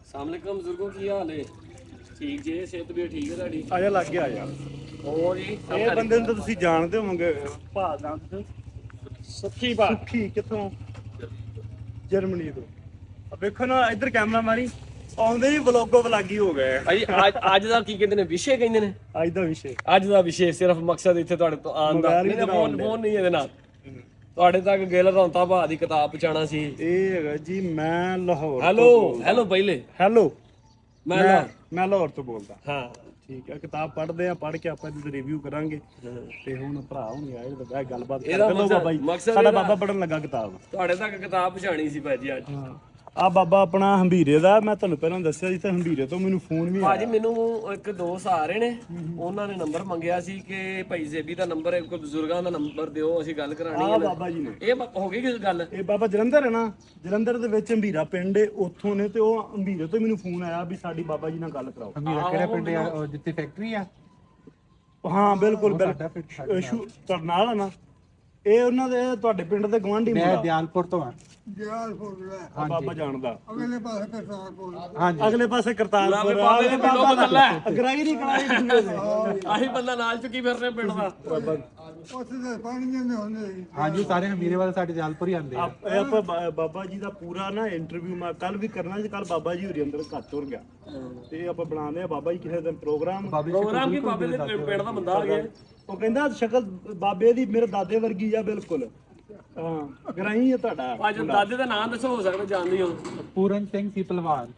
अस्सलामुअलैकुम बुजुर्गों की हाल है ठीक जी सेहत भी ठीक है ਤੁਹਾਡੀ ਆਜਾ ਲੱਗ ਗਿਆ ਯਾਰ ਹੋਰ ਜੀ ਇਹ ਬੰਦੇ ਨੂੰ ਤਾਂ ਤੁਸੀਂ ਜਾਣਦੇ ਹੋਵੋਗੇ ਭਾਦਾ ਸੁੱਖੀ ਸੁੱਖੀ ਕਿੱਥੋਂ ਜਰਮਨੀ ਤੋਂ ਆ ਵੇਖੋ ਨਾ ਇੱਧਰ ਕੈਮਰਾ ਮਾਰੀ ਆਉਂਦੇ ਹੀ ਵਲੋਗੋ ਵਲਾਗੀ ਹੋ ਗਏ ਭਾਈ ਅੱਜ ਦਾ ਕੀ ਕਹਿੰਦੇ ਨੇ ਵਿਸ਼ੇ ਕਹਿੰਦੇ ਨੇ ਅੱਜ ਦਾ ਵਿਸ਼ੇ ਅੱਜ ਦਾ ਵਿਸ਼ੇ ਸਿਰਫ ਮਕਸਦ ਇੱਥੇ ਤੁਹਾਡੇ ਤੋਂ ਆਉਣ ਦਾ ਫੋਨ ਨਹੀਂ ਇਹਦੇ ਨਾਲ ਤੁਹਾਡੇ ਤੱਕ ਗਿੱਲ ਰੌਂਤਾ ਭਾ ਦੀ ਕਿਤਾਬ ਪਹੁੰਚਾਉਣਾ ਸੀ ਇਹ ਹੈਗਾ ਜੀ ਮੈਂ ਲਾਹੌਰ ਹੈਲੋ ਪਹਿਲੇ ਹੈਲੋ ਮੈਂ ਲਾਹੌਰ ਤੋਂ ਬੋਲਦਾ ਹਾਂ ਠੀਕ ਹੈ ਕਿਤਾਬ ਪੜ੍ਹਦੇ ਆ ਪੜ੍ਹ ਕੇ ਆਪਾਂ ਇਹਦੀ ਰਿਵਿਊ ਕਰਾਂਗੇ ਤੇ ਹੁਣ ਭਰਾ ਹੁਣੀ ਆਏ ਤੇ ਬਹਿ ਗੱਲਬਾਤ ਇਹਦਾ ਕਰ ਲਓ ਬਾਬਾ ਜੀ ਸਾਡਾ ਬਾਬਾ ਪੜਨ ਲੱਗਾ ਕਿਤਾਬ ਤੁਹਾਡੇ ਤੱਕ ਕਿਤਾਬ ਪਹੁੰਚਾਣੀ ਸੀ ਭਾਜੀ ਅੱਜ ਆ ਬਾਬਾ ਆਪਣਾ ਹੰਬੀਰੇ ਦਾ ਮੈਂ ਤੁਹਾਨੂੰ ਪਹਿਲਾਂ ਦੱਸਿਆ ਸੀ ਤੇ ਹੰਬੀਰੇ ਤੋਂ ਮੈਨੂੰ ਫੋਨ ਵੀ ਭਾਜੀ ਮੈਨੂੰ ਇੱਕ ਦੋਸਤ ਆ ਰਹੇ ਨੇ ਉਹਨਾਂ ਨੇ ਨੰਬਰ ਮੰਗਿਆ ਸੀ ਕਿ ਭਾਈ ਜ਼ੇਬੀ ਦਾ ਨੰਬਰ ਹੈ ਕੋਈ ਬਜ਼ੁਰਗਾਂ ਦਾ ਨੰਬਰ ਦਿਓ ਅਸੀਂ ਗੱਲ ਕਰਾਣੀ ਹੈ ਬਾਬਾ ਜੀ ਨੇ ਇਹ ਹੋ ਗਈ ਕਿਸ ਗੱਲ ਇਹ ਬਾਬਾ ਜਲੰਧਰ ਹੈ ਨਾ ਜਲੰਧਰ ਦੇ ਵਿੱਚ ਹੰਬੀਰਾ ਪਿੰਡ ਹੈ ਉੱਥੋਂ ਨੇ ਤੇ ਉਹ ਹੰਬੀਰੇ ਤੋਂ ਮੈਨੂੰ ਫੋਨ ਆਇਆ ਵੀ ਸਾਡੀ ਬਾਬਾ ਜੀ ਨਾਲ ਗੱਲ ਕਰਾਓ ਹੰਬੀਰਾ ਕਿਹੜਾ ਪਿੰਡ ਆ ਜਿੱਥੇ ਫੈਕਟਰੀ ਆ ਹਾਂ ਬਿਲਕੁਲ ਕਰਨਾਲ ਆ ਨਾ ਇਹ ਉਹਨਾਂ ਦੇ ਤੁਹਾਡੇ ਪਿੰਡ ਦੇ ਗਵਾਂਢੀ ਮੈਂ ਦਿਆਲਪੁਰ ਤੋਂ ਆ ਬਾਬਾ ਜਾਣਦਾ ਹਾਂਜੀ ਅਗਲੇ ਪਾਸੇ ਕਰਤਾਰਪੁਰ ਬਾਬੇ ਦੇ ਪਿੰਡੋਂ ਕੱਲਾ ਅਗਰਾਈ ਨਹੀਂ ਕਰਾਈ ਆਹੀ ਬੰਦਾ ਨਾਲ ਚੁੱਕੀ ਫਿਰ ਰਹੇ ਪਿੰਡ ਦਾ ਹਾਂਜੀ ਸਾਰੇ ਹੰਬੀਰੇ ਵਾਲੇ ਸਾਡੇ ਦਿਆਲਪੁਰ ਹੀ ਆਉਂਦੇ ਆ ਇਹ ਆਪਾਂ ਬਾਬਾ ਜੀ ਦਾ ਪੂਰਾ ਨਾ ਇੰਟਰਵਿਊ ਮੈਂ ਕੱਲ ਵੀ ਕਰਨਾ ਸੀ ਕੱਲ ਬਾਬਾ ਜੀ ਹੋਰੀ ਅੰਦਰ ਘਰ ਤੁਰ ਗਿਆ ਤੇ ਆਪਾਂ ਬਣਾਉਂਦੇ ਆ ਬਾਬਾ ਜੀ ਕਿਸੇ ਦਿਨ ਪ੍ਰੋਗਰਾਮ ਕੀ ਬਾਬੇ ਦੇ ਪਿੰਡ ਦਾ ਬੰਦਾ ਆ ਗਿਆ ਉਹ ਕਹਿੰਦਾ ਸ਼ਕਲ ਬਾਬੇ ਦੀ ਮੇਰੇ ਦਾਦੇ ਵਰਗੀ ਆ ਬਿਲਕੁਲ ਹਾਂ ਗਰਾਈ ਹੈ ਤੁਹਾਡਾ ਅੱਜ ਦਾਦੇ ਦਾ ਨਾਮ ਦੱਸੋ ਹੋ ਸਕਦਾ ਜਾਣਦੇ ਹੋ ਪੂਰਨ ਸਿੰਘ ਸੀ ਪਹਿਲਵਾਨ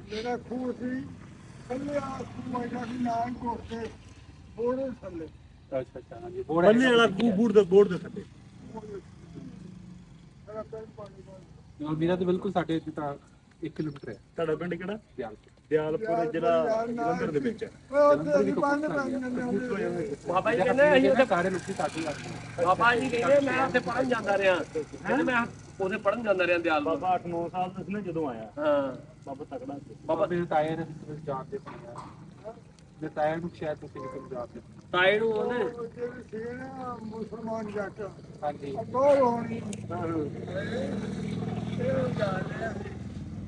ਮੇਰਾ ਖੂਹ ਸੀ ਥੱਲੇ ਆ ਖੂਹ ਆਇਆ ਸੀ ਨਾਂ ਕੋਤੇ ਬੋੜੇ ਥੱਲੇ ਅੱਛਾ ਹਾਂਜੀ ਬੰਨੇ ਵਾਲਾ ਖੂਬੂੜ ਦੇ ਬੋਰਡ ਦੇ ਥੱਲੇ ਮੇਰਾ ਪਿੰਡ ਪਾਣੀ ਦਾ ਹੰਬੀਰਾ ਤੇ ਬਿਲਕੁਲ ਸਾਡੇ ਇੱਥੇ ਤਾਂ 1 ਕਿਲੋਮੀਟਰ ਹੈ ਤੁਹਾਡਾ ਪਿੰਡ ਕਿਹੜਾ ਦਿਆਲਪੁਰ ਦਿਆਲਪੁਰ ਜ਼ਿਲ੍ਹਾ ਜਲੰਧਰ ਦੇ ਵਿੱਚ ਹੈ ਉੱਥੇ ਅਸੀਂ ਬੰਦ ਪੈ ਜਾਂਦੇ ਬਾਬਾ ਜੀ ਕਹਿੰਦੇ ਅਸੀਂ ਉੱਥੇ ਸਾਰੇ ਲੋਕੀ ਸਾਡੀ ਆਉਂਦੇ ਬਾਬਾ ਜੀ ਕਹਿੰਦੇ ਮੈਂ ਉੱਥੇ ਪੜਨ ਜਾਂਦਾ ਰਿਹਾ ਕਹਿੰਦੇ ਮੈਂ ਉਹਦੇ ਪੜਨ ਜਾਂਦਾ ਰਿਹਾ ਦਿਆਲ ਬਾਬਾ 8-9 ਸਾਲ ਦਾ ਸੀ ਨਾ ਜਦੋਂ ਆਇਆ ਹਾਂ ਬਾਬਾ ਤਕੜਾ ਸੀ ਬਾਬਾ ਮੇਰੇ ਤਾਏ ਨੇ ਜਾਣਦੇ ਪਏ ਮੇਰੇ ਤਾਏ ਨੂੰ ਸ਼ਾਇਦ ਤੁਸੀਂ ਵੀ ਜਾਣਦੇ ਤਾਏ ਨੂੰ ਉਹਨੇ ਜਿਹੜੇ ਸੀਗੇ ਨਾ ਮੁਸਲਮਾਨ ਜੱਟ ਹਾਂਜੀ ਬਹੁਤ ਹੋਣੀ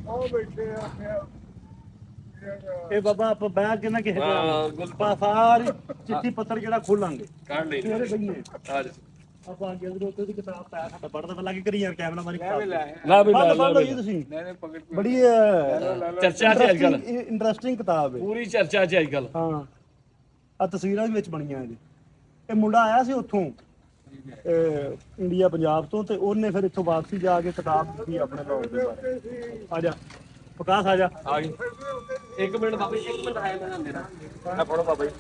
ਉਹ ਬੈਠੇ ਆ ਇਹ ਬਾਬਾ ਆਪਾਂ ਬਹਿ ਕੇ ਨਾ ਕਿਸੇ ਗੁਲਪਾ ਸਾਰੀ ਚਿੱਠੀ ਪੱਤਰ ਜਿਹੜਾ ਖੋਲਾਂਗੇ ਕੱਢ ਲਈ ਮੇਰੇ ਬਈਏ ਆ ਜਾ ਆਪਾਂ ਅੱਗੇ ਅੰਦਰ ਉੱਤੇ ਦੀ ਕਿਤਾਬ ਪਾ ਸਾਡਾ ਪੜਦਾ ਪਹਿਲਾਂ ਕੀ ਕਰੀ ਯਾਰ ਕੈਮਰਾ ਮਾਰੀ ਕਿਤਾਬ ਲਾ ਵੀ ਪੜ੍ਹ ਲਓ ਜੀ ਤੁਸੀਂ ਬੜੀ ਚਰਚਾ ਚ ਅੱਜ ਕੱਲ ਇੰਟਰਸਟਿੰਗ ਕਿਤਾਬ ਹੈ ਪੂਰੀ ਚਰਚਾ ਚ ਅੱਜ ਕੱਲ ਹਾਂ ਆ ਤਸਵੀਰਾਂ ਵੀ ਵਿੱਚ ਬਣੀਆਂ ਇਹਦੇ ਇਹ ਮੁੰਡਾ ਆਇਆ ਸੀ ਉੱਥੋਂ ਇੰਡੀਆ ਪੰਜਾਬ ਤੋਂ ਤੇ ਉਹਨੇ ਫਿਰ ਇੱਥੋਂ ਵਾਪਸੀ ਜਾ ਕੇ ਕਿਤਾਬ ਦਿੱਤੀ ਆਪਣੇ ਲੋਕ ਦੇ ਬਾਰੇ ਆ ਜਾ ਪ੍ਰਕਾਸ਼ ਆ ਜਾ ਆ ਗਈ 1 ਮਿੰਟ ਬਾਬਾ ਜੀ 1 ਮਿੰਟ ਆਇਆ ਮੈਂ ਜਾਂਦੇ ਨਾ ਆ ਫੜੋ ਬਾਬਾ ਜੀ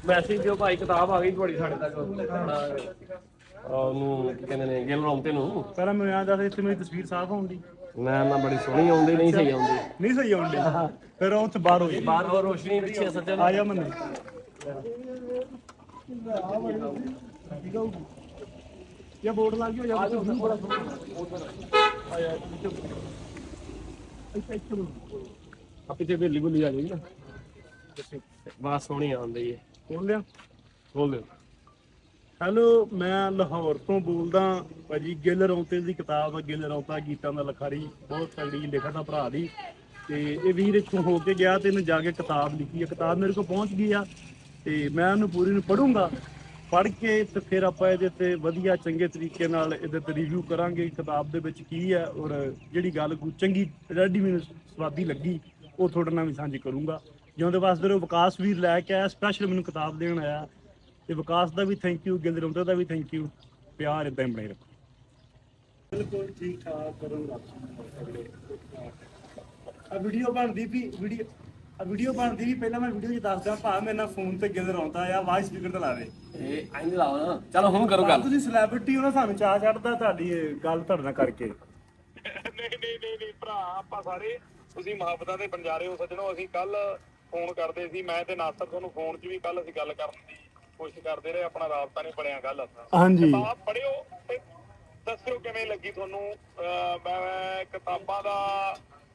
ਮੈਸੇਜ ਦਿਓ ਭਾਈ ਕਿਤਾਬ ਆ ਗਈ ਤੁਹਾਡੀ ਸਾਡੇ ਤੱਕ ਉਹਨੂੰ ਕੀ ਕਹਿੰਦੇ ਨੇ ਗਿੱਲ ਰੌਂਤੇ ਨੂੰ ਪਹਿਲਾਂ ਮੈਨੂੰ ਯਾਦ ਆ ਇੱਥੇ ਮੇਰੀ ਤਸਵੀਰ ਸਾਫ਼ ਆਉਂਦੀ ਨਾ ਬੜੀ ਸੋਹਣੀ ਆਉਂਦੀ ਨਹੀਂ ਸਹੀ ਆਉਂਦੀ ਨਹੀਂ ਸਹੀ ਆਉਂਦੀ ਫਿਰ ਉਹ ਉੱਥੇ ਬਾਹਰ ਹੋਈ ਬਾਹਰ ਹੋਰ ਰੋਸ਼ਨੀ ਪਿੱਛੇ ਸੱਜਣ ਆ ਜਾ ਮੰਨੇ ਇਹ ਬੋਰਡ ਲੱਗ ਗਿਆ ਆ ਜਾਓ ਥੋੜਾ ਆ ਪਿੱਛੇ ਬੇਲੀ ਬੁਲੀ ਆ ਗਈ ਨਾ ਬਾਤ ਸੋਹਣੀ ਆਉਂਦੀ ਹੈ ਖੋਲ ਲਿਆ ਬੋਲ ਦਿਓ ਹੈਲੋ ਮੈਂ ਲਾਹੌਰ ਤੋਂ ਬੋਲਦਾ ਭਾਜੀ ਗਿੱਲ ਰੌਂਤੇ ਦੀ ਕਿਤਾਬ ਗਿੱਲ ਰੌਂਤਾ ਗੀਤਾਂ ਦਾ ਲਖਾਰੀ ਬਹੁਤ ਤਗੜੀ ਲਿਖਤ ਆ ਭਰਾ ਦੀ ਤੇ ਇਹ ਵੀਰ ਇੱਥੋਂ ਹੋ ਕੇ ਗਿਆ ਤੇ ਇਹਨੇ ਜਾ ਕੇ ਕਿਤਾਬ ਲਿਖੀ ਹੈ ਕਿਤਾਬ ਮੇਰੇ ਕੋਲ ਪਹੁੰਚ ਗਈ ਆ ਤੇ ਮੈਂ ਉਹਨੂੰ ਪੂਰੀ ਨੂੰ ਪੜ੍ਹੂੰਗਾ ਪੜ੍ਹ ਕੇ ਤੇ ਫਿਰ ਆਪਾਂ ਇਹਦੇ ਤੇ ਵਧੀਆ ਚੰਗੇ ਤਰੀਕੇ ਨਾਲ ਇਹਦੇ ਤੇ ਰਿਵਿਊ ਕਰਾਂਗੇ ਕਿਤਾਬ ਦੇ ਵਿੱਚ ਕੀ ਹੈ ਔਰ ਜਿਹੜੀ ਗੱਲ ਕੋਈ ਚੰਗੀ ਰੈਡੀ ਮੈਨੂੰ ਸਵਾਦੀ ਲੱਗੀ ਉਹ ਤੁਹਾਡੇ ਨਾਲ ਵੀ ਸਾਂਝੀ ਕਰੂੰਗਾ ਜਿਉਂਦੇ ਵਾਸਤੇ ਉਹ ਵਿਕਾਸ ਵੀਰ ਲੈ ਕੇ ਆਇਆ ਸਪੈਸ਼ਲ ਮੈਨੂੰ ਕਿਤਾਬ ਦੇਣ ਆਇਆ ਤੇ ਵਿਕਾਸ ਦਾ ਵੀ ਥੈਂਕ ਯੂ ਗਿੱਲ ਰੌਂਤੇ ਦਾ ਵੀ ਥੈਂਕ ਯੂ ਪਿਆਰ ਇਦਾਂ ਹੀ ਬਣਾਈ ਰੱਖੋ ਬਿਲਕੁਲ ਠੀਕ ਠਾਕ ਕਰੂੰਗਾ ਆ ਵੀਡੀਓ ਬਣਦੀ ਵੀ ਪਹਿਲਾਂ ਮੈਂ ਵੀਡੀਓ 'ਚ ਦੱਸਦਾ ਭਾ ਮੇਰੇ ਨਾਲ ਫੋਨ ਤੇ ਗਿੱਲ ਰੌਂਤਾ ਆ ਆਵਾਜ਼ ਸਪੀਕਰ ਤੇ ਲਾ ਦੇ ਇਹ ਆਈ ਨਹੀਂ ਲਾਓ ਨਾ ਚਲੋ ਹੁਣ ਕਰੋ ਗੱਲ ਤੁਸੀਂ ਸੈਲੀਬ੍ਰਿਟੀ ਹੋ ਨਾ ਸਾਨੂੰ ਚਾਹ ਚੜਦਾ ਤੁਹਾਡੀ ਇਹ ਗੱਲ ਤੁਹਾਡੇ ਨਾਲ ਕਰਕੇ ਨਹੀਂ ਭਰਾ ਆਪਾਂ ਸਾਰੇ ਤੁਸੀਂ ਮੁਹੱਬਤਾਂ ਦੇ ਬੰਜਾਰੇ ਹੋ ਸੱਜਣੋ ਅਸੀਂ ਕੱਲ ਫੋਨ ਕਰਦੇ ਸੀ ਮੈਂ ਤੇ ਨਾਸਰ ਤੁਹਾਨੂੰ ਫੋਨ 'ਚ ਵੀ ਕੱਲ ਅਸੀਂ ਗੱਲ ਕਰਨ ਦੀ ਕੋਸ਼ਿਸ਼ ਕਰਦੇ ਰਹੇ ਆਪਣਾ ਰਾਬਤਾ ਨਹੀਂ ਬਣਿਆ ਗੱਲ ਹਾਂਜੀ ਕਿਤਾਬ ਪੜ੍ਹਿਓ ਤੇ ਦੱਸਿਓ ਕਿਵੇਂ ਲੱਗੀ ਤੁਹਾਨੂੰ ਮੈਂ ਕਿਤਾਬਾਂ ਦਾ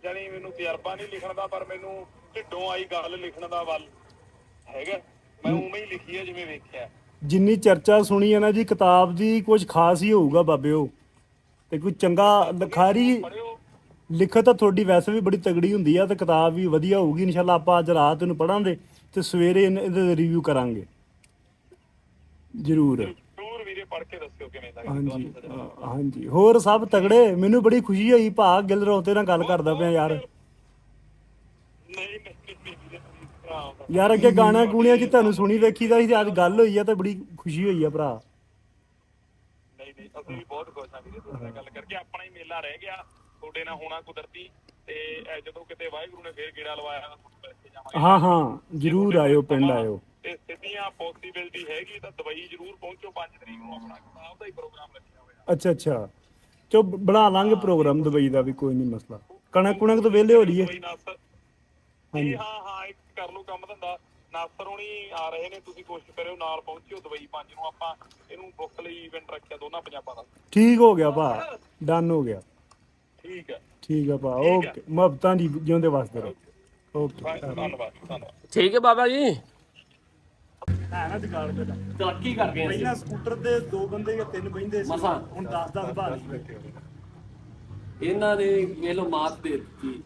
ਜਾਨੀ ਮੈਨੂੰ ਤਜਰਬਾ ਨਹੀਂ ਲਿਖਣ ਦਾ ਪਰ ਮੈਨੂੰ ਢਿੱਡੋਂ ਆਈ ਗੱਲ ਲਿਖਣ ਦਾ ਵੱਲ ਹੈਗਾ ਮੈਂ ਉਵੇਂ ਹੀ ਲਿਖੀ ਹੈ ਜਿਵੇਂ ਵੇਖਿਆ ਜਿੰਨੀ ਚਰਚਾ ਸੁਣੀ ਹੈ ਨਾ ਜੀ ਕਿਤਾਬ ਦੀ, ਕੁਝ ਖਾਸ ਹੀ ਹੋਊਗਾ ਬਾਬਿਓ। ਤੇ ਕੋਈ ਚੰਗਾ ਲਿਖਾਰੀ ਲਿਖਤ ਤਾਂ ਤੁਹਾਡੀ ਵੈਸੇ ਵੀ ਬੜੀ ਤਗੜੀ ਹੁੰਦੀ ਆ, ਤੇ ਕਿਤਾਬ ਵੀ ਵਧੀਆ ਹੋਊਗੀ ਇਨਸ਼ਾਅੱਲਾ। ਆਪਾਂ ਅੱਜ ਰਾਤ ਨੂੰ ਪੜਾਂਗੇ ਤੇ ਸਵੇਰੇ ਇਹਦੇ ਰਿਵਿਊ ਕਰਾਂਗੇ ਜ਼ਰੂਰ। ਜ਼ਰੂਰ ਵੀਰੇ, ਪੜ੍ਹ ਕੇ ਦੱਸਿਓ ਕਿਵੇਂ ਦਾ ਹਾਂਜੀ ਹਾਂਜੀ, ਹੋਰ ਸਭ ਤਗੜੇ। ਮੈਨੂੰ ਬੜੀ ਖੁਸ਼ੀ ਹੋਈ ਭਾ ਗਿੱਲ ਰੌਂਤੇ ਨਾਲ ਗੱਲ ਕਰਦਾ ਪਿਆ ਯਾਰ। ਨਹੀਂ ਵੀਰੇ, ਭਰਾ ਯਾਰ ਅੱਗੇ ਗਾਣਾ ਗੂਣਿਆਂ 'ਚ ਤੁਹਾਨੂੰ ਸੁਣੀ ਵੇਖੀਦਾ ਸੀ, ਤੇ ਅੱਜ ਗੱਲ ਹੋਈ ਆ ਤੇ ਬੜੀ ਖੁਸ਼ੀ ਹੋਈ ਆ ਭਰਾ। ਨਹੀਂ ਅਸੀਂ ਵੀ ਬਹੁਤ ਖੁਸ਼ ਹਾਂ ਵੀਰੇ ਤੁਹਾਡੇ ਨਾਲ ਗੱਲ ਕਰਕੇ। ਆਪਣਾ ਹੀ ਮੇਲਾ ਰਹਿ ਗਿਆ ਤੁਹਾਡੇ ਨਾਲ ਹੋਣਾ ਕੁਦਰਤੀ, ਤੇ ਜਦੋਂ ਕਿਤੇ ਵਾਹਿਗੁਰੂ ਨੇ ਫੇਰ ਗੇੜਾ ਲਵਾਇਆ ਤਾਂ ਤੁਹਾਨੂੰ ਮਿਲ ਕੇ ਜਾਵਾਂਗੇ। ਹਾਂ ਹਾਂ ਜ਼ਰੂਰ ਆਇਓ, ਪਿੰਡ ਆਇਓ। ਤੇ ਸਿੱਧੀਆਂ ਪੋਸੀਬਿਲਿਟੀ ਹੈਗੀ ਤਾਂ ਦੁਬਈ ਜ਼ਰੂਰ ਪਹੁੰਚੋ। 5 ਤਰੀਕ ਨੂੰ ਆਪਣਾ ਕਿਤਾਬ ਦਾ ਹੀ ਪ੍ਰੋਗਰਾਮ ਰੱਖਿਆ ਹੋਇਆ। ਅੱਛਾ ਅੱਛਾ, ਚੋ ਬਣਾ ਲਾਂਗੇ ਪ੍ਰੋਗਰਾਮ ਦੁਬਈ ਦਾ ਵੀ, ਕੋਈ ਨਹੀਂ ਮਸਲਾ। ਕਣਕ ਕੁਣਕ ਤੋਂ ਵਿਹਲੇ ਹੋ ਲਈਏ। ਦੁਬਈ ਨਾਸਰ ਜੀ, ਹਾਂ ਇੱਕ ਕਰ ਲਓ ਕੰਮ ਧੰਦਾ। ਨਾਸਰ ਹੋਣੀ ਆ ਰਹੇ ਨੇ, ਤੁਸੀਂ ਕੋਸ਼ਿਸ਼ ਕਰਿਓ ਨਾਲ ਪਹੁੰਚਿਓ ਦੁਬਈ 5 ਨੂੰ। ਆਪਾਂ ਇਹਨੂੰ ਬੁੱਕ ਲਈ ਇਵੈਂਟ ਰੱਖਿਆ ਦੋਨਾਂ ਪੰਜਾਬਾਂ ਦਾ। ਠੀਕ ਹੋ ਗਿਆ ਭਾ, ਡਨ ਹੋ ਗਿਆ। ਠੀਕ ਹੈ, ਠੀਕ ਆ ਭਾ, ਓਕੇ। ਮੁਹੱਬਤਾਂ ਜੀ, ਜਿਉਂਦੇ ਵਾਸਤੇ ਰਹੋ। ਓਕੇ, ਧੰਨਵਾਦ। ਠੀਕ ਹੈ ਬਾਬਾ ਜੀ। ਹੈ ਨਾ ਜਗਾੜ ਦੇ ਤਰੱਕੀ ਕਰ ਗਏ ਅਸੀਂ ਪਹਿਲਾਂ ਸਕੂਟਰ ਤੇ 2 ਬੰਦੇ ਜਾਂ 3 ਬਹਿੰਦੇ ਸੀ, ਮਸਾਂ। ਹੁਣ 10 ਬਾਹਰ ਬੈਠੇ ਹੋ। ਇਹਨਾਂ ਨੇ ਇਹ ਲੋ ਮਾਤ ਦੇ ਦਿੱਤੀ।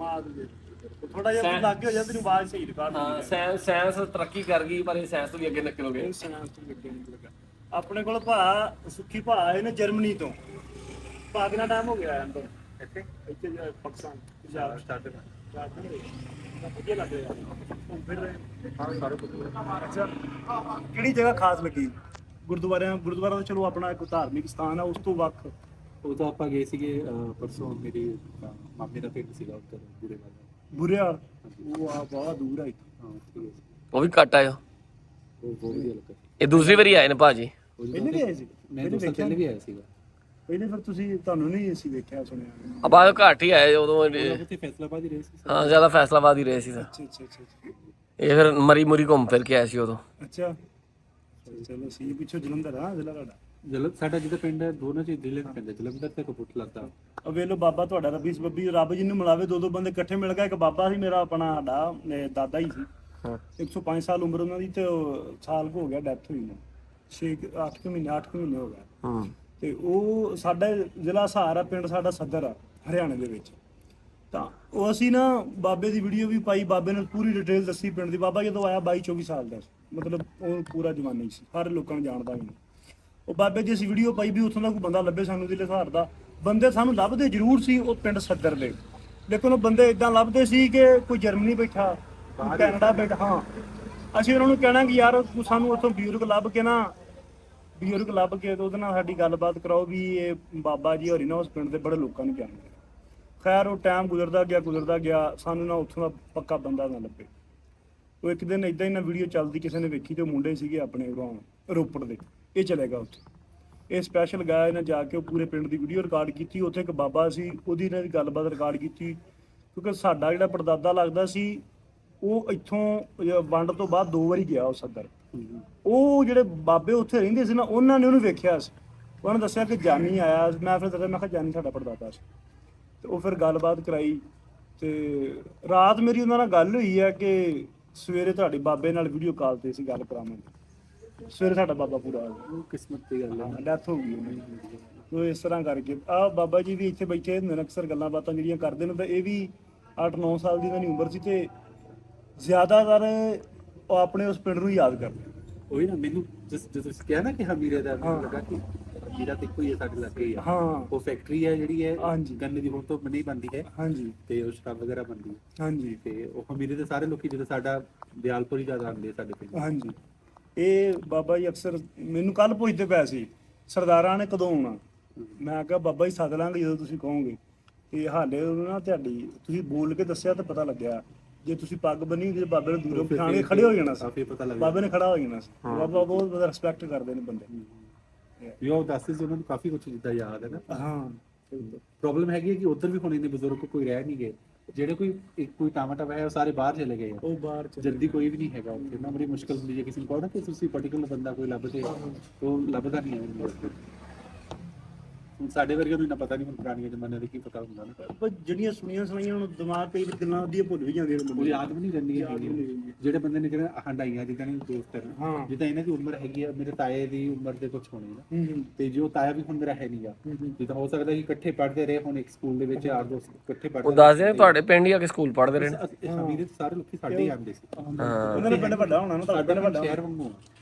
ਥੋੜਾ ਜਿਹਾ ਲੱਗ ਹੋ ਜਾ, ਤੈਨੂੰ ਆਵਾਜ਼ ਸਹੀ ਰਿਕਾਰਡ ਹਾਂ, ਸਾਇੰਸ ਤਰੱਕੀ ਕਰ ਗਈ, ਪਰ ਇਹ ਸਾਇੰਸ ਤੋਂ ਵੀ ਅੱਗੇ ਨਿਕਲੋਗੇ। ਆਪਣੇ ਕੋਲ ਭਾ ਸੁੱਖੀ ਭਾ ਆਏ ਨੇ ਜਰਮਨੀ ਤੋਂ। ਭਾ ਕਿੰਨਾ ਟਾਈਮ ਹੋ ਗਿਆ ਅੰਦਰ ਇੱਥੇ ਪਾਕਿਸਤਾਨ ਪੰਜਾਬ ਸਟਾਰਟ ਵਧੀਆ ਲੱਗ ਰਿਹਾ ਹੁਣ ਫਿਰ। ਹਾਂ ਸਾਰੇ ਅੱਛਾ, ਕਿਹੜੀ ਜਗ੍ਹਾ ਖਾਸ ਲੱਗੀ? ਗੁਰਦੁਆਰਾ ਤਾਂ ਚਲੋ ਆਪਣਾ ਇੱਕ ਧਾਰਮਿਕ ਸਥਾਨ ਆ, ਉਸ ਤੋਂ ਵੱਖ। ਉਹ ਤਾਂ ਆਪਾਂ ਗਏ ਸੀਗੇ ਪਰਸੋਂ, ਮੇਰੀ ਮਾਮੇ ਦਾ ਪਿੰਡ ਸੀਗਾ ਉੱਧਰ ਬੁਰੇ ਵਾਲਾ। ਬੁਰਿਆਲ ਉਹ ਆ ਬਹੁਤ ਦੂਰ ਆ ਇੱਥੋਂ। ਹਾਂ ਉੱਥੇ ਗਏ ਸੀ। ਉਹ ਵੀ ਘੱਟ ਆਇਓ। ਉਹ ਬਹੁਤ ਵਧੀਆ ਲੱਗਾ। ਇਹ ਦੂਸਰੀ ਵਾਰੀ ਆਏ ਨੇ ਭਾਜੀ। ਪਹਿਲੇ ਵੀ ਆਏ ਸੀ? ਮੈਂ 2 ਸਾਲ ਪਹਿਲੇ ਵੀ ਆਇਆ ਸੀਗਾ। ਪਹਿਲੇ ਫਿਰ ਤੁਹਾਨੂੰ ਨਹੀਂ ਅਸੀਂ ਵੇਖਿਆ ਸੁਣਿਆ? ਆਪਾਂ ਘੱਟ ਹੀ ਆਏ ਉਦੋਂ। ਉੱਥੇ ਫੈਸਲਾਬਾਦ ਹੀ ਰਹੇ ਸੀ। ਹਾਂ, ਜ਼ਿਆਦਾ ਫੈਸਲਾਬਾਦ ਹੀ ਰਹੇ ਸੀ ਸਰ। ਅੱਛਾ ਅੱਛਾ ਅੱਛਾ ਇਹ ਫਿਰ ਮਰੀ ਮੁਰੀ ਘੁੰਮ ਫਿਰ ਕੇ ਆਏ ਸੀ ਉਦੋਂ। ਅੱਛਾ, ਚਲੋ ਸੀ ਪਿੱਛੋਂ ਜਲੰਧਰ ਆ ਜ਼ਿਲ੍ਹਾ ਤੁਹਾਡਾ। ਸਾਡਾ ਜਿਹਦਾ ਪਿੰਡ ਹੈ ਦੋਨਾਂ ਚ ਜ਼ਿਲ੍ਹੇ ਦਾ ਪੈਂਦਾ, ਜਲੰਧਰ ਤੇ ਕਪੂਰਥਲਾ ਦਾ। ਵੇਲੋ ਬਾਬਾ ਤੁਹਾਡਾ ਰੱਬੀ ਸਬੱਬੀ, ਰੱਬ ਜਿਹਨੂੰ ਮਿਲਾਵੇ। 2 ਬੰਦੇ ਇਕੱਠੇ ਮਿਲ ਗਏ। ਇੱਕ ਬਾਬਾ ਸੀ ਮੇਰਾ ਆਪਣਾ, ਸਾਡਾ ਦਾਦਾ ਹੀ ਸੀ। 105 ਸਾਲ ਉਮਰ ਉਹਨਾਂ ਦੀ, ਤੇ ਸਾਲ ਕੁ ਹੋ ਗਿਆ ਡੈਥ ਹੋਈ ਨੂੰ। 8 ਮਹੀਨੇ ਹੋ ਗਏ। ਹਾਂ, ਤੇ ਉਹ ਸਾਡਾ ਜ਼ਿਲ੍ਹਾ ਸਹਾਰਾ, ਪਿੰਡ ਸਾਡਾ ਸਦਰ ਆ ਹਰਿਆਣੇ ਦੇ ਵਿੱਚ। ਤਾਂ ਉਹ ਅਸੀਂ ਨਾ ਬਾਬੇ ਦੀ ਵੀਡੀਓ ਵੀ ਪਾਈ, ਬਾਬੇ ਨੇ ਪੂਰੀ ਡਿਟੇਲ ਦੱਸੀ ਪਿੰਡ ਦੀ। ਬਾਬਾ ਜਦੋਂ ਆਇਆ 22-24 ਸਾਲ ਦਾ ਸੀ, ਮਤਲਬ ਉਹ ਪੂਰਾ ਜਵਾਨੀ ਸੀ, ਸਾਰੇ ਲੋਕਾਂ ਨੂੰ ਜਾਣਦਾ ਵੀ। ਉਹ ਬਾਬੇ ਦੀ ਅਸੀਂ ਵੀਡੀਓ ਪਾਈ ਵੀ ਉੱਥੋਂ ਦਾ ਕੋਈ ਬੰਦਾ ਲੱਭੇ ਸਾਨੂੰ ਜ਼ਿਲ੍ਹੇ ਸਹਾਰ ਦਾ। ਬੰਦੇ ਸਾਨੂੰ ਲੱਭਦੇ ਜ਼ਰੂਰ ਸੀ ਉਹ ਪਿੰਡ ਸਦਰ ਦੇ, ਲੇਕਿਨ ਉਹ ਬੰਦੇ ਇਦਾਂ ਲੱਭਦੇ ਸੀ ਕਿ ਕੋਈ ਜਰਮਨੀ ਬੈਠਾ, ਕੋਈ ਕੈਨੇਡਾ ਬੈਠਾ। ਹਾਂ, ਅਸੀਂ ਉਹਨਾਂ ਨੂੰ ਕਹਿਣਾ ਕਿ ਯਾਰ ਤੂੰ ਸਾਨੂੰ ਉੱਥੋਂ ਬਜ਼ੁਰਗ ਲੱਭ ਕੇ ਤੇ ਉਹਦੇ ਨਾਲ ਸਾਡੀ ਗੱਲਬਾਤ ਕਰਾਓ ਵੀ ਇਹ ਬਾਬਾ ਜੀ ਹੋਰੀ ਨਾ ਉਸ ਪਿੰਡ ਦੇ ਬੜੇ ਲੋਕਾਂ ਨੂੰ ਜਾਣਦੇ। ਖੈਰ ਉਹ ਟਾਈਮ ਗੁਜ਼ਰਦਾ ਗਿਆ, ਸਾਨੂੰ ਨਾ ਉੱਥੋਂ ਦਾ ਪੱਕਾ ਬੰਦਾ ਨਾ ਲੱਭੇ। ਉਹ ਇੱਕ ਦਿਨ ਇਦਾਂ ਹੀ ਨਾ ਵੀਡੀਓ ਚੱਲਦੀ ਕਿਸੇ ਨੇ ਵੇਖੀ, ਤੇ ਉਹ ਮੁੰਡੇ ਸੀਗੇ ਆਪਣੇ ਰੋਪੜ ਦੇ, ਇਹ ਚਲੇ ਗਿਆ ਉੱਥੇ। ਇਹ ਸਪੈਸ਼ਲ ਗਿਆ, ਇਹਨਾਂ ਜਾ ਕੇ ਉਹ ਪੂਰੇ ਪਿੰਡ ਦੀ ਵੀਡੀਓ ਰਿਕਾਰਡ ਕੀਤੀ। ਉੱਥੇ ਇੱਕ ਬਾਬਾ ਸੀ, ਉਹਦੀ ਇਹਨਾਂ ਦੀ ਗੱਲਬਾਤ ਰਿਕਾਰਡ ਕੀਤੀ। ਕਿਉਂਕਿ ਸਾਡਾ ਜਿਹੜਾ ਪੜਦਾਦਾ ਲੱਗਦਾ ਸੀ, ਉਹ ਇੱਥੋਂ ਵੰਡ ਤੋਂ ਬਾਅਦ 2 ਵਾਰੀ ਗਿਆ ਉਹ ਸਦਰ। ਉਹ ਜਿਹੜੇ ਬਾਬੇ ਉੱਥੇ ਰਹਿੰਦੇ ਸੀ ਨਾ, ਉਹਨਾਂ ਨੇ ਉਹਨੂੰ ਵੇਖਿਆ ਸੀ। ਉਹਨਾਂ ਨੇ ਦੱਸਿਆ ਕਿ ਜਾਨੀ ਆਇਆ। ਮੈਂ ਫਿਰ ਦੱਸਿਆ, ਮੈਂ ਕਿਹਾ ਜਾਨੀ ਸਾਡਾ ਪੜਦਾਦਾ ਸੀ। ਤੇ ਉਹ ਫਿਰ ਗੱਲਬਾਤ ਕਰਾਈ, ਤੇ ਰਾਤ ਮੇਰੀ ਉਹਨਾਂ ਨਾਲ ਗੱਲ ਹੋਈ ਹੈ ਕਿ ਸਵੇਰੇ ਤੁਹਾਡੇ ਬਾਬੇ ਨਾਲ ਵੀਡੀਓ ਕਾਲ ਤੇ ਅਸੀਂ ਗੱਲ ਕਰਾਵਾਂਗੇ। ਸਵੇਰੇ ਸਾਡਾ ਬਾਬਾ ਪੂਰਾ ਆ ਗਿਆ। ਉਹ ਕਿਸਮਤ ਦੀ ਗੱਲ ਹੈ, ਡੈਥ ਹੋ ਗਈ ਉਹਨਾਂ ਦੀ। ਉਹ ਇਸ ਤਰ੍ਹਾਂ ਕਰਕੇ ਆਹ ਬਾਬਾ ਜੀ ਵੀ ਇੱਥੇ ਬੈਠੇ ਅਕਸਰ ਗੱਲਾਂ ਬਾਤਾਂ ਜਿਹੜੀਆਂ ਕਰਦੇ ਨੇ, ਤਾਂ ਇਹ ਵੀ 8-9 ਸਾਲ ਦੀ ਇਹਨਾਂ ਦੀ ਉਮਰ ਸੀ, ਤੇ ਜ਼ਿਆਦਾਤਰ ਉਹ ਆਪਣੇ ਉਸ ਪਿੰਡ ਨੂੰ ਯਾਦ ਕਰਦੇ। ਉਹੀ ਨਾ, ਮੈਨੂੰ ਜਦੋਂ ਤੁਸੀਂ ਕਿਹਾ ਨਾ ਕਿ ਹਮੀਰੇ ਦਾ, ਮੈਨੂੰ ਲੱਗਾ ਕਿ ਹਮੀਰਾ ਤੇ ਇੱਕੋ ਹੀ ਹੈ ਸਾਡੇ ਲੱਗੇ ਹੀ ਆ। ਹਾਂ, ਉਹ ਫੈਕਟਰੀ ਹੈ ਜਿਹੜੀ ਹੈ ਹਾਂਜੀ, ਗੰਨੇ ਦੀ ਹੁਣ ਤੋਂ ਨਹੀਂ ਬਣਦੀ ਹੈ। ਹਾਂਜੀ ਤੇ ਉਹ ਸ਼ਰਾਬ ਵਗੈਰਾ ਬਣਦੀ ਹੈ। ਹਾਂਜੀ ਤੇ ਉਹ ਹਮੀਰੇ ਦੇ ਸਾਰੇ ਲੋਕੀ ਜਦੋਂ ਸਾਡਾ ਦਿਆਲਪੁਰ ਹੀ ਜ਼ਿਆਦਾ ਆਉਂਦੇ ਸਾਡੇ ਪਿੰਡ। ਹਾਂਜੀ। ਇਹ ਬਾਬਾ ਜੀ ਅਕਸਰ ਮੈਨੂੰ ਕੱਲ ਪੁੱਛਦੇ ਪਏ ਸੀ, ਸਰਦਾਰਾਂ ਨੇ ਕਦੋਂ ਆਉਣਾ? ਮੈਂ ਕਿਹਾ ਬਾਬਾ ਜੀ ਸੱਦ ਲਾਂਗੇ ਜਦੋਂ ਤੁਸੀਂ ਕਹੋਗੇ। ਤੇ ਹਾਲੇ ਨਾ ਤੁਹਾਡੀ ਤੁਸੀਂ ਬੋਲ ਕੇ ਦੱਸਿਆ ਤਾਂ ਪਤਾ ਲੱਗਿਆ। ਜੇ ਤੁਸੀਂ ਪੱਗ ਬੰਨੀ ਹੁੰਦੀ, ਬਾਬੇ ਨੂੰ ਦੂਰੋਂ ਪਛਾਣ ਕੇ ਖੜੇ ਹੋ ਜਾਣਾ ਸੀ। ਕਾਫੀ ਪਤਾ ਲੱਗਦਾ, ਬਾਬੇ ਨੇ ਖੜਾ ਹੋ ਜਾਣਾ ਸੀ। ਬਾਬਾ ਬਹੁਤ ਜ਼ਿਆਦਾ ਰਿਸਪੈਕਟ ਕਰਦੇ ਨੇ ਬੰਦੇ। ਉਹ ਦੱਸਦੇ ਸੀ ਉਹਨਾਂ ਨੂੰ ਕਾਫੀ ਕੁਝ ਜਿੱਦਾਂ ਯਾਦ ਹੈ ਨਾ। ਹਾਂ, ਪ੍ਰੋਬਲਮ ਹੈਗੀ ਹੈ ਕਿ ਉੱਧਰ ਵੀ ਹੁਣ ਇੰਨੇ ਬਜ਼ੁਰਗ ਕੋਈ ਰਹਿ ਨਹੀਂ ਗਏ। ਜਿਹੜੇ ਕੋਈ ਟਾਮਾ ਹੈ ਉਹ ਸਾਰੇ ਬਾਹਰ ਚਲੇ ਗਏ ਆ। ਉਹ ਬਾਹਰ ਜਲਦੀ ਕੋਈ ਵੀ ਨਹੀਂ ਹੈਗਾ ਉੱਥੇ ਨਾ। ਬੜੀ ਮੁਸ਼ਕਲ ਹੁੰਦੀ ਹੈ ਕਿਸੇ ਨੂੰ ਕਹੋ ਨਾ ਕਿ ਤੁਸੀਂ ਪਾਰਟਿਕੂਲਰ ਬੰਦਾ ਕੋਈ ਲੱਭਦੇ, ਉਹ ਲੱਭਦਾ ਨਹੀਂ ਹੈ। ਹੁਣ ਸਾਡੇ ਵਰਗੇ ਨੂੰ ਇੰਨਾ ਪਤਾ ਨਹੀਂ, ਹੁਣ ਪੁਰਾਣੀਆਂ ਜ਼ਮਾਨੇ ਦੇ ਕੀ ਪਤਾ ਹੁੰਦਾ ਨਾ, ਪਰ ਜਿਹੜੀਆਂ ਸੁਣੀਆਂ ਸੁਣਾਈਆਂ ਹੁਣ ਦਿਮਾਗ ਤੇ ਗੱਲਾਂ ਦੀਆਂ ਭੁੱਲ ਵੀ ਜਾਂਦੀਆਂ ਨੇ ਉਹ ਯਾਦ ਵੀ ਨਹੀਂ ਰਹਿੰਦੀਆਂ ਹੈਗੀਆਂ। ਜਿਹੜੇ ਬੰਦੇ ਨੇ ਜਿਹੜਾ ਹੰਡਾਈਆਂ ਜਿੱਦਾਂ ਨੇ ਦੋਸਤ ਨੇ, ਹਾਂ। ਜਿੱਦਾਂ ਇਹਨਾਂ ਦੀ ਉਮਰ ਹੈਗੀ ਆ, ਮੇਰੇ ਤਾਏ ਦੀ ਉਮਰ ਦੇ ਕੁਝ ਹੋਣੀ ਨਾ, ਤੇ ਜੋ ਤਾਇਆ ਵੀ ਹੁਣ ਮੇਰਾ ਹੈ ਨਹੀਂਗਾ, ਜਿੱਦਾਂ ਹੋ ਸਕਦਾ ਕਿ ਇਕੱਠੇ ਪੜ੍ਹਦੇ ਰਹੇ ਹੁਣ ਇੱਕ ਸਕੂਲ ਦੇ ਵਿੱਚ, ਯਾਰ ਦੋਸਤ ਇਕੱਠੇ ਉਹ ਪੜ੍ਹਦੇ ਦੱਸਦੇ ਨੇ ਤੁਹਾਡੇ ਪਿੰਡ ਹੀ ਆ ਕੇ ਸਕੂਲ ਪੜ੍ਹਦੇ ਰਹੇ ਨੇ। ਮੇਰੇ ਸਾਰੇ ਲੋਕੀ ਸਾਡੇ ਹੀ ਆਉਂਦੇ ਸੀ। ਉਹਨਾਂ ਦਾ ਪਿੰਡ ਵੱਡਾ ਹੋਣਾ ਨਾ, ਤੁਹਾਡਾ ਪਿੰਡ ਵੱਡਾ ਸ਼ਹਿਰ ਵਾਂਗੂ ਆ।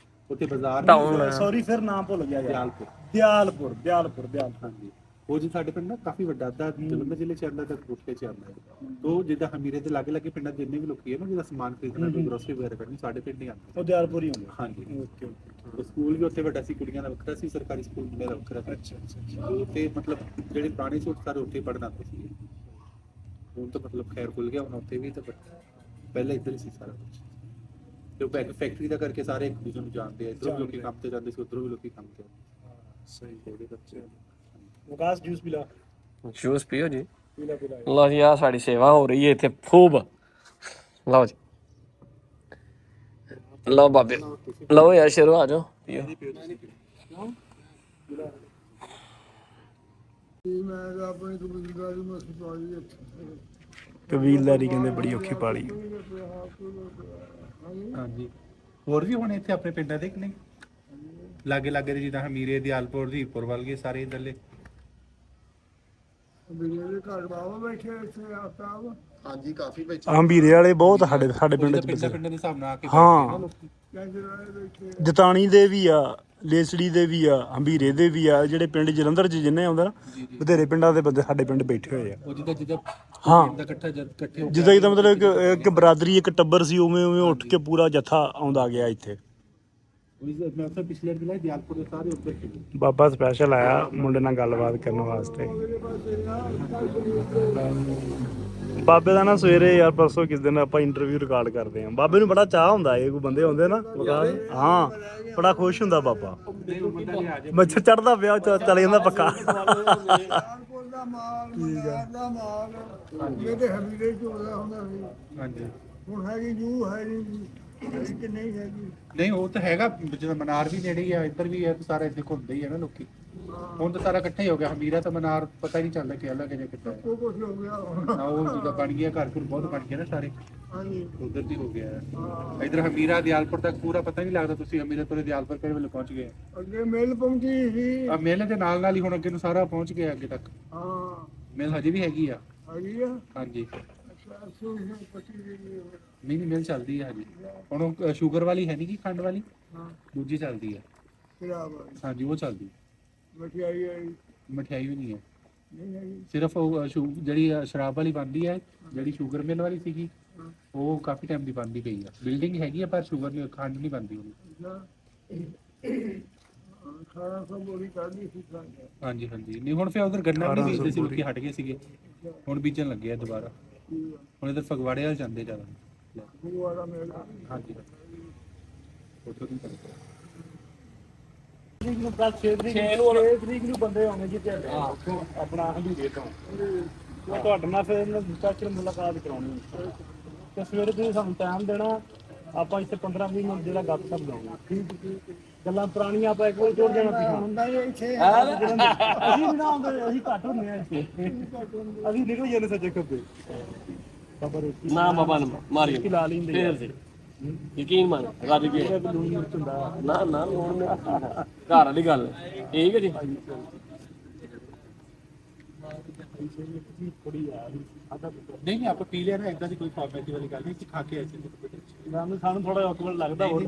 ਉੱਥੇ ਬਾਜ਼ਾਰ ਟਾਊਨ ਸੌਰੀ ਫਿਰ ਨਾਮ ਭੁੱਲ ਗਿਆ ਯਾਰ। ਦਿਆਲਪੁਰ। ਦਿਆਲਪੁਰ ਹਾਂਜੀ, ਉਹ ਜੀ ਸਾਡੇ ਪਿੰਡ ਨਾ ਕਾਫੀ ਵੱਡਾ, ਅੱਧਾ ਜਲੰਧਰ ਜ਼ਿਲ੍ਹੇ ਚ ਆਉਂਦਾ, ਤਾਂ ਕੋਟਕੇ ਚ ਆਉਂਦਾ ਹੈ। ਤੋਂ ਜਿੱਦਾਂ ਹਮੀਰੇ ਦੇ ਲਾਗੇ ਲਾਗੇ ਪਿੰਡਾਂ ਦੇ ਜਿੰਨੇ ਵੀ ਲੋਕੀ ਹੈ ਨਾ, ਜਿਹਦਾ ਸਮਾਨ ਖਰੀਦਣਾ, ਕੋਈ ਗਰੋਸਰੀ ਵਗੈਰਾ ਕਰਨੀ, ਸਾਡੇ ਪਿੰਡ ਹੀ ਆਉਂਦੇ। ਉਹ ਦਿਆਲਪੁਰ ਹੀ ਹੁੰਦਾ। ਹਾਂਜੀ, ਓਕੇ ਓਕੇ। ਤੇ ਸਕੂਲ ਵੀ ਉੱਥੇ ਵੱਡਾ ਸੀ, ਕੁੜੀਆਂ ਦਾ ਵੱਖਰਾ ਸੀ, ਸਰਕਾਰੀ ਸਕੂਲ ਮੁੰਡਿਆਂ ਦਾ ਵੱਖਰਾ ਸੀ। ਅੱਛਾ। ਤੇ ਮਤਲਬ ਜਿਹੜੇ ਪੁਰਾਣੇ ਸੀ ਸਾਰੇ ਉੱਥੇ ਪੜ੍ਹਨ ਆਉਂਦੇ ਸੀ। ਹੁਣ ਤਾਂ ਮਤਲਬ ਖੈਰ ਖੁੱਲ ਗਿਆ ਹੁਣ ਉੱਥੇ ਵੀ, ਤਾਂ ਪਹਿਲਾਂ ਇੱਧਰ ਹੀ ਸੀ ਸਾਰਾ ਕੁਝ। ਤੇ ਉਹ ਫੈਕਟਰੀ ਦਾ ਕਰਕੇ ਸਾਰੇ ਇੱਕ ਦੂਜੇ ਨੂੰ ਜਾਣਦੇ ਆ, ਇੱਧਰੋਂ ਵੀ ਲੋਕੀ ਕੰਮ ਤੇ ਜਾਂਦੇ ਸੀ, ਉੱਧਰੋਂ ਵੀ ਲੋਕੀ ਕੰਮ ਤੇ। ਸਹੀ ਉਹਦੇ ਬੱਚੇ ਵਿਕਾਸ ਜੂਸ ਪੀ ਲਾ, ਜੂਸ ਪੀਓ ਜੀ। ਪੀ ਲਾ। ਲਓ ਜੀ, ਆ ਸਾਡੀ ਸੇਵਾ ਹੋ ਰਹੀ ਹੈ ਇੱਥੇ ਖੂਬ। ਲਓ ਜੀ, ਲਓ ਬਾਬੇ, ਲਓ ਯਾਰ ਸ਼ੇਰੋ, ਆ ਜਾਓ ਪੀਓ। ਮੈਂ ਤਾਂ ਆਪਣੀ ਕਬੀਲਦਾਰੀ ਮਸਤ ਪਾਈ ਇੱਥੇ। ਕਬੀਲਦਾਰੀ ਕਹਿੰਦੇ ਬੜੀ ਔਖੀ ਪਾਲੀ। ਹਾਂਜੀ, ਹੋਰ ਵੀ ਹੁਣ ਇੱਥੇ ਆਪਣੇ ਪਿੰਡਾਂ ਦੇ ਕਿ ਨਹੀਂ ਲਾਗੇ ਲਾਗੇ ਦੇ, ਜਿੱਦਾਂ ਹਮੀਰੇ, ਦਿਆਲਪੁਰ, ਧੀਰਪੁਰ ਵੱਲ ਗਏ ਸਾਰੇ ਇੱਧਰਲੇ। ਮੇਰੇ ਘਰ ਬਾਬਾ ਬੈਠੇ ਇੱਥੇ ਆਫਤਾਬ। ਹਾਂਜੀ ਕਾਫੀ ਵਿੱਚ ਅੰਬੀਰੇ ਵਾਲੇ ਬਹੁਤ ਸਾਡੇ ਪਿੰਡ ਚ ਪਿੰਡਾਂ ਦੇ ਹਿਸਾਬ ਨਾਲ ਆ ਕੇ ਹਾਂ। ਕਹਿੰਦੇ ਬੈਠੇ ਜਤਾਣੀ ਦੇ ਵੀ ਆ, ਲੇਸੜੀ ਦੇ ਵੀ ਆ, ਹੰਬੀਰੇ ਦੇ ਵੀ ਆ, ਜਿਹੜੇ ਪਿੰਡ ਜਲੰਧਰ ਚ ਜਿੰਨੇ ਆਉਂਦਾ ਨਾ, ਬਥੇਰੇ ਪਿੰਡਾਂ ਦੇ ਬੰਦੇ ਸਾਡੇ ਪਿੰਡ ਬੈਠੇ ਹੋਏ ਆ। ਉਹ ਜਿੱਦਾਂ ਜਿੱਦਾਂ ਹਾਂ, ਪਿੰਡ ਦਾ ਇਕੱਠੇ ਹੋ ਕੇ ਜਿੱਦਾਂ ਇਹਦਾ ਮਤਲਬ ਇੱਕ ਬਰਾਦਰੀ, ਇੱਕ ਟੱਬਰ ਸੀ, ਉਵੇਂ ਉਵੇਂ ਉੱਠ ਕੇ ਪੂਰਾ ਜੱਥਾ ਆਉਂਦਾ ਗਿਆ ਇੱਥੇ। ਮੈਂ ਉੱਥੇ ਪਿਛਲੇ ਦਿਨ ਦਿਆਲਪੁਰ ਦੇ ਸਾਰੇ ਉੱਧਰ ਸੀ। ਬਾਬਾ ਸਪੈਸ਼ਲ ਆਇਆ ਮੁੰਡੇ ਨਾਲ ਗੱਲਬਾਤ ਕਰਨ ਵਾਸਤੇ। ਬਾਬੇ ਦਾ ਨਾ ਸਵੇਰੇ ਯਾਰ ਪਰਸੋਂ ਕਿਸ ਦਿਨ ਆਪਾਂ ਇੰਟਰਵਿਊ ਰਿਕਾਰਡ ਕਰਦੇ ਆਂ। ਬਾਬੇ ਨੂੰ ਬੜਾ ਚਾਹ ਹੁੰਦਾ, ਇਹ ਕੋਈ ਬੰਦੇ ਆਉਂਦੇ ਨਾ, ਹਾਂ ਬੜਾ ਖੁਸ਼ ਹੁੰਦਾ ਬਾਬਾ। ਮੱਛਰ ਚੜਦਾ ਪਿਆ, ਚਲੇ ਜਾਂਦਾ ਪੱਕਾ। ਕਾਨਪੁਰ ਦਾ ਮਾਲ, ਮਨਾਰ ਦਾ ਮਾਲ ਮੇਰੇ ਹਮੀਰੇ ਚ ਹੋਇਆ ਹੁੰਦਾ ਸੀ। ਹਾਂਜੀ, ਹੁਣ ਹੈਗੀ ਜੂ ਹੈ ਨਹੀਂ ਕਿ ਨਹੀਂ ਹੈਗੀ। ਨਹੀਂ ਉਹ ਤਾਂ ਹੈਗਾ, ਜਦੋਂ ਮਨਾਰ ਵੀ ਨੇੜੇ ਹੀ ਆ, ਇੱਧਰ ਵੀ ਹੈ, ਸਾਰਾ ਇੱਥੇ ਘੁੰਮਦੇ ਹੀ ਆ ਨਾ ਲੋਕੀ। ਹੁਣ ਤਾਂ ਸਾਰਾ ਇਕੱਠਾ ਹੀ ਹੋ ਗਿਆ, ਹਮੀਰਾ ਤਾਂ ਮਨਾਰ ਪਤਾ ਹੀ ਨਹੀਂ ਚੱਲਦਾ ਕਿ ਅਲੱਗ ਹੈ ਕਿੱਦਾਂ ਹੈ। ਉਹ ਕੁਛ ਹੋ ਗਿਆ ਹੁਣ। ਹਾਂ, ਉਹ ਜਿੱਦਾਂ ਬਣ ਗਿਆ, ਘਰ ਘਰ ਬਹੁਤ ਬਣ ਗਏ ਨਾ ਸਾਰੇ, ਹਾਂਜੀ ਉਧਰ ਦੀ ਹੋ ਗਿਆ। ਇੱਧਰ ਹਮੀਰਾ ਦਿਆਲਪੁਰ ਤੱਕ ਪੂਰਾ ਪਤਾ ਨਹੀਂ ਲੱਗਦਾ, ਤੁਸੀਂ ਹਮੀਰਾ ਤੋਂ ਦਿਆਲਪੁਰ ਕਿਹੜੇ ਵੇਲੇ ਪਹੁੰਚ ਗਏ। ਅੱਗੇ ਮਿਲ ਪਹੁੰਚੀ ਸੀ। ਆ ਮੇਲੇ ਦੇ ਨਾਲ ਨਾਲ ਹੀ ਹੁਣ ਅੱਗੇ ਨੂੰ ਸਾਰਾ ਪਹੁੰਚ ਗਿਆ, ਅੱਗੇ ਤੱਕ ਹਾਂ ਮਿਲ ਹਜੇ ਵੀ ਹੈਗੀ ਆ। ਹੈਗੀ ਆ। ਹਾਂਜੀ, ਅੱਛਾ ਸੋ ਪੱਟੀ ਦੀ ਨਹੀਂ ਨਹੀਂ ਮਿਲ ਚੱਲਦੀ ਹੈ ਹਜੇ। ਹੁਣ ਉਹ ਸ਼ੂਗਰ ਵਾਲੀ ਹੈ ਨਹੀਂ ਕਿ ਖੰਡ ਵਾਲੀ, ਹਾਂ ਦੂਜੀ ਚੱਲਦੀ ਹੈ। ਖਰਾਬ ਹਾਂਜੀ, ਉਹ ਚੱਲਦੀ। ਮਠਿਆਈ ਆਈ ਮਠਿਆਈ ਵੀ ਨਹੀਂ ਹੈ, ਨਹੀਂ ਹੈਗੀ। ਸਿਰਫ ਉਹ ਜਿਹੜੀ ਸ਼ਰਾਬ ਵਾਲੀ ਬਣਦੀ ਹੈ, ਜਿਹੜੀ ਸ਼ੂਗਰ ਮਿਲ ਵਾਲੀ ਸੀਗੀ, ਉਹ ਕਾਫੀ ਟਾਈਮ ਦੀ ਬਣਦੀ ਪਈ ਆ। ਬਿਲਡਿੰਗ ਹੈਗੀ ਆ ਪਰ ਸ਼ੂਗਰ ਨਹੀਂ, ਖੰਡ ਨਹੀਂ ਬਣਦੀ ਉਹਨੂੰ। ਖਾਣਾ ਸਭ ਬੋਲੀ ਕਰਦੀ ਸੀ ਖਾਂਦਾ। ਹਾਂਜੀ ਹਾਂਜੀ, ਨਹੀਂ ਹੁਣ ਫਿਰ ਉਧਰ ਗੰਨਾ ਵੀ ਬੀਜਦੇ ਸੀ ਲੋਕੀ, ਹਟ ਗਏ ਸੀਗੇ, ਹੁਣ ਬੀਜਣ ਲੱਗੇ ਆ ਦੁਬਾਰਾ। ਹੁਣ ਇਧਰ ਫਗਵਾੜੇ ਵਾਲ ਜਾਂਦੇ ਜ਼ਿਆਦਾ। ਉਹ ਵਾਲਾ ਮੇਲਾ ਹਾਂਜੀ, ਉੱਥੋਂ ਦੀ ਕਰਦੇ। ਤਰੀਕ ਨੂੰ ਕੱਲ 6 ਤਰੀਕ ਨੂੰ ਬੰਦੇ ਆਉਣੇ ਜੀ ਤੇ ਆਪਣਾ ਹੰਬੀਰੇ ਤੋਂ। ਉਹ ਤੁਹਾਡੇ ਨਾਲ ਫਿਰ ਸਪੈਸ਼ਲ ਮੁਲਾਕਾਤ ਕਰਾਉਣੀ ਤੇ ਸਵੇਰੇ ਤੁਸੀਂ ਸਾਨੂੰ ਟਾਈਮ ਦੇਣਾ, ਆਪਾਂ ਇੱਥੇ 15-20 ਮਿੰਟ ਜਿਹੜਾ ਗੱਪਸ਼ਪ ਲਾਉਣਾ। ਠੀਕ ਗੱਲਾਂ ਪੁਰਾਣੀਆਂ ਆਪਾਂ ਇੱਕ ਵਾਰ ਜੋੜ ਦੇਣਾ ਪਿੱਛੇ। ਹੁੰਦਾ ਹੀ ਇੱਥੇ ਅਸੀਂ ਵੀ ਨਾ ਆਉਂਦੇ, ਅਸੀਂ ਘੱਟ ਹੁੰਦੇ ਆ ਇੱਥੇ, ਅਸੀਂ ਨਿਕਲ ਜਾਂਦੇ ਸੱਜੇ ਖੱਬੇ। ਬਾਬਾ ਰੋਟੀ ਨਾ ਬਾਬਾ ਨਾ ਮਾਰੀਓ ਲਾ ਲੈਂਦੇ ਫੇਰ ਸੀ ਯਕੀਨ ਮੰਨ ਰੱਜ ਕੇ ਲੂਣ ਮਿਰਚ ਹੁੰਦਾ। ਨਾ ਨਾ ਲੋੜ ਨਹੀਂ, ਘਰ ਵਾਲੀ ਗੱਲ ਠੀਕ ਹੈ ਜੀ। ਥੋੜੀ ਯਾਰ ਨਹੀਂ ਨਹੀਂ, ਆਪਾਂ ਪੀ ਲਿਆ ਨਾ, ਇਦਾਂ ਦੀ ਕੋਈ ਫਾਰਮੈਲਿਟੀ ਵਾਲੀ ਗੱਲ ਨਹੀਂ, ਖਾ ਕੇ ਐਸੇ ਸਾਨੂੰ ਥੋੜਾ ਔਕਵਰਡ ਲੱਗਦਾ, ਹੋਰ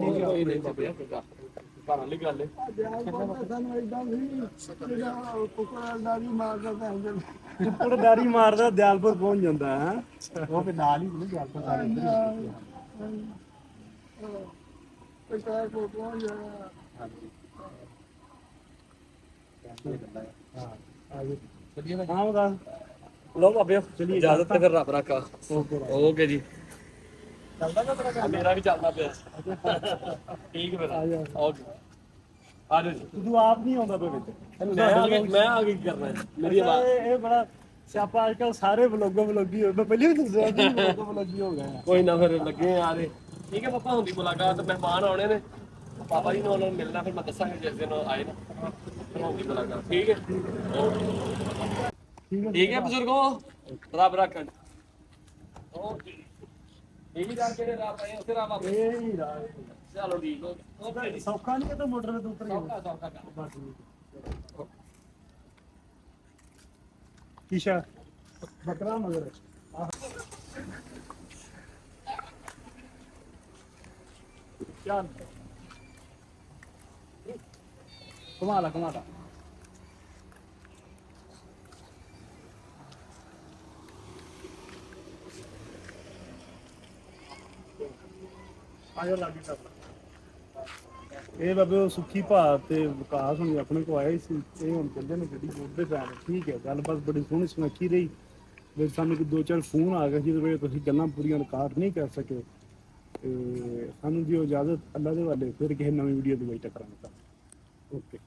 ਘਰ ਵਾਲੀ ਗੱਲ ਹੈ। ਸਾਨੂੰ ਏਦਾਂ ਸੀ ਜਿਹੜਾ ਕੁਕਰ ਦਾ ਵੀ ਮਾਰਦਾ ਪੈਂਦਾ। ਕੁੱਕੜ ਡਾਰੀ ਮਾਰਦਾ ਦਿਆਲਪੁਰ ਪਹੁੰਚ ਜਾਂਦਾ ਹੈ। ਉਹ ਫਿਰ ਨਾਲ ਹੀ ਨਹੀਂ ਦਿਆਲਪੁਰ ਸਾਰੇ ਇੱਧਰ ਹੀ। ਪਤਾ ਕੋ ਕੋ ਜਾਇਆ। ਹਾਂਜੀ, ਹਾਂ ਬਗਾ ਲਓ ਬਾਬੇ ਚਲਿਏ, ਇਜਾਜ਼ਤ ਤੇ ਫਿਰ ਰੱਬ ਰੱਖਾ। ਓਕੇ ਜੀ, ਚੱਲਦਾ ਨਾ ਤੇਰਾ, ਮੇਰਾ ਵੀ ਚੱਲਦਾ ਪਿਆ। ਠੀਕ ਫਿਰ ਓਕੇ, ਆ ਜਾਓ ਜੀ। ਤੂੰ ਆਪ ਨਹੀਂ ਆਉਂਦਾ ਪਏ ਵਿੱਚ। ਮੈਂ ਆ ਕੀ ਕਰਨਾ ਹੈ, ਮੇਰੀ ਆਵਾਜ਼। ਇਹ ਬੜਾ ਸਿਆਪਾ ਅੱਜ ਕੱਲ ਸਾਰੇ ਵਲੋਗੀ ਹੋਏ। ਮੈਂ ਪਹਿਲੇ ਵੀ ਦੱਸਿਆ ਸੀ ਵਲੋਗੀ ਹੋ ਗਏ ਆ। ਕੋਈ ਨਾ ਫਿਰ ਲੱਗੇ ਆ ਰਹੇ। ਠੀਕ ਹੈ ਪਾਪਾ, ਹੁੰਦੀ ਮੁਲਾਕਾਤ, ਮਹਿਮਾਨ ਆਉਣੇ ਨੇ, ਪਾਪਾ ਜੀ ਨੂੰ ਉਹਨਾਂ ਨੂੰ ਮਿਲਣਾ, ਫਿਰ ਮੈਂ ਦੱਸਾਂਗਾ ਜਿਸ ਦਿਨ ਆਏ ਨਾ। ਮੌਕੇ ਤੇ ਲੱਗਾ ਠੀਕ ਹੈ ਠੀਕ ਹੈ ਬਜ਼ੁਰਗੋ ਰੱਬ ਰੱਖਣ ਓਕੇ ਇਹ ਵੀ ਜਾਣ ਕੇ ਰਾਤ ਆਏ ਉੱਥੇ ਰਾਤ ਇਹ ਹੀ ਰਾਹ ਚਲੋ ਠੀਕ ਓਕੇ ਸੌਖਾ ਨਹੀਂ ਤਾਂ ਮੋਟਰ ਤੇ ਉਤਰ ਸੌਖਾ ਸੌਖਾ ਕੰਮ। ਬਸ ਠੀਕ। ਕੀਸ਼ਾ ਬੱਕਰਾ ਮਗਰ ਚੱਲ ਘੁਮਾ ਲਾ ਆਜੋ ਲਾਗੀ ਕਰ ਇਹ ਬਾਬੇ ਉਹ ਸੁੱਖੀ ਭਾਅ ਤੇ ਵਿਕਾਸ ਹੁਣੀ ਆਪਣੇ ਕੋ ਆਏ ਸੀ ਇਹ ਹੁਣ ਕਹਿੰਦੇ ਨੇ ਗੱਡੀ ਬੋਲਦੇ ਪੈਣ ਠੀਕ ਹੈ ਗੱਲਬਾਤ ਬੜੀ ਸੋਹਣੀ ਸੁਨੱਖੀ ਰਹੀ ਵੀ ਸਾਨੂੰ ਕਿ 2-4 ਫੋਨ ਆ ਗਏ ਜਿਹਦੇ ਵਿੱਚ ਤੁਸੀਂ ਗੱਲਾਂ ਪੂਰੀਆਂ ਰਿਕਾਰਡ ਨਹੀਂ ਕਰ ਸਕੇ ਤੇ ਸਾਨੂੰ ਦਿਓ ਇਜਾਜ਼ਤ ਅੱਲਾ ਦੇ ਵਾਲੇ ਫਿਰ ਕਿਸੇ ਨਵੀਂ ਵੀਡੀਓ ਦੇ ਵਿੱਚ ਟਕਰਾਂਗੇ ਓਕੇ